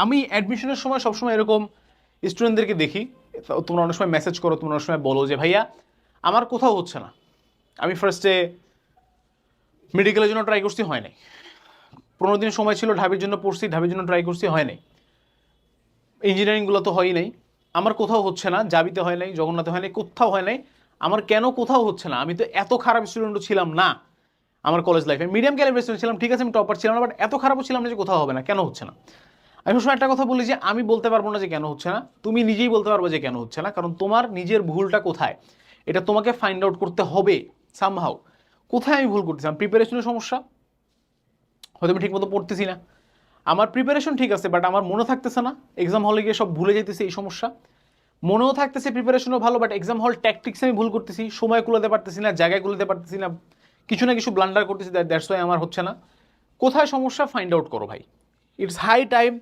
আমি অ্যাডমিশনের সময় সবসময় এরকম স্টুডেন্টদেরকে দেখি, তোমরা অনেক সময় মেসেজ করো, তোমরা অনেক সময় বলো যে ভাইয়া আমার কোথাও হচ্ছে না। আমি ফার্স্টে মেডিকেলের জন্য ট্রাই করছি, হয় নাই। 15 দিন সময় ছিল, ঢাবির জন্য পড়ছি, ঢাবির জন্য ট্রাই করছি, হয় নাই। ইঞ্জিনিয়ারিংগুলো তো হয়ই নাই। আমার কোথাও হচ্ছে না, জাবিতে হয় নাই, জগন্নাথে হয় নাই, কোথাও হয় নাই। আমার কেন কোথাও হচ্ছে না? আমি তো এত খারাপ স্টুডেন্টও ছিলাম না আমার কলেজ লাইফে। মিডিয়াম ক্যালিবার স্টুডেন্ট ছিলাম, ঠিক আছে, আমি টপার ছিলাম না, বাট এত খারাপও ছিলাম না যে কোথাও হবে না। কেন হচ্ছে না? আমি সবসময় একটা কথা বলি যে আমি বলতে পারবো না যে কেন হচ্ছে না, তুমি নিজেই বলতে পারবো যে কেন হচ্ছে না, কারণ তোমার নিজের ভুলটা কোথায় এটা তোমাকে ফাইন্ড আউট করতে হবে সামহাউ। কোথায় আমি ভুল করতেছি? আমার প্রিপারেশনের সমস্যা, হয়তো আমি ঠিকমতো পড়তেছি না। আমার প্রিপারেশন ঠিক আছে, বাট আমার মনে থাকতেছে না, এক্সাম হলে গিয়ে সব ভুলে যেতেছি, এই সমস্যা। মনেও থাকতেছে, প্রিপারেশনও ভালো, বাট এক্সাম হল ট্যাকটিক্স আমি ভুল করতেছি, সময় কুলাতে পারতেছি না, জায়গায় কুলাতে পারতেছি না, কিছু না কিছু ব্লান্ডার করতেছি, দ্যাটস ওয়াই আমার হচ্ছে না। কোথায় সমস্যা ফাইন্ড আউট করো ভাই। It's high time,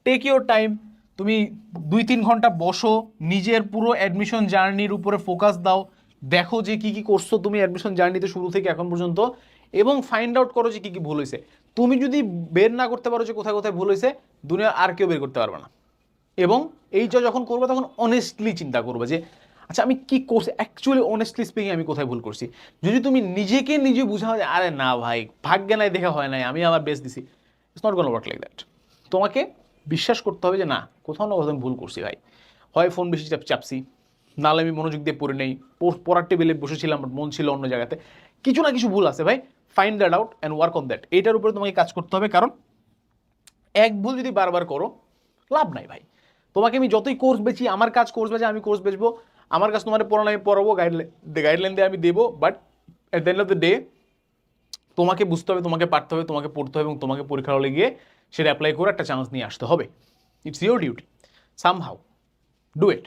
take your time. তুমি 2-3 ঘন্টা বসো, নিজের পুরো অ্যাডমিশন জার্নির উপরে ফোকাস দাও, দেখো যে কি কি করছো তুমি অ্যাডমিশন জার্নিতে শুরু থেকে এখন পর্যন্ত, এবং ফাইন্ড আউট করো যে কি কি ভুল হয়েছে। তুমি যদি বের না করতে পারো যে কোথায় কোথায় ভুল হয়েছে, দুনিয়া আর কেউ বের করতে পারবে না। এবং এইটা যখন করবে তখন অনেস্টলি চিন্তা করবে যে আচ্ছা আমি কি করছি, অ্যাকচুয়ালি অনেস্টলি স্পিকিং আমি কোথায় ভুল করছি। যদি তুমি নিজেকে নিজে বুঝাও যে আরে না ভাই ভাগ্যে নাই দেখা হয় নাই, আমি আমার বেস্ট দিছি, it's not gonna work like that. তোমাকে বিশ্বাস করতে হবে যে না, কোথাও না কোথাও আমি ভুল করছি ভাই। হয় ফোন বেশি চাপছি, নাহলে আমি মনোযোগ দিয়ে পড়ে নেই, পড়ার টেবিলে বসেছিলাম বাট মন ছিল অন্য জায়গাতে, কিছু না কিছু ভুল আছে ভাই। Find that out and work on that. এইটার উপরে তোমাকে কাজ করতে হবে, কারণ এক ভুল যদি বারবার করো লাভ নাই ভাই। তোমাকে আমি যতই কোর্স বেচি, আমার কাজ কোর্স বেচে, আমি কোর্স বেচবো, আমার কাছে তোমার পড়ানো আমি পড়াবো, গাইডলাইন দিয়ে আমি দেবো, but at the end of the day তোমাকে বুঝতে হবে, তোমাকে পারতে হবে, তোমাকে পড়তে হবে, এবং তোমাকে পরীক্ষা হলে গিয়ে সেটা অ্যাপ্লাই করে একটা চান্স নিয়ে আসতে হবে। It's your duty, somehow do it.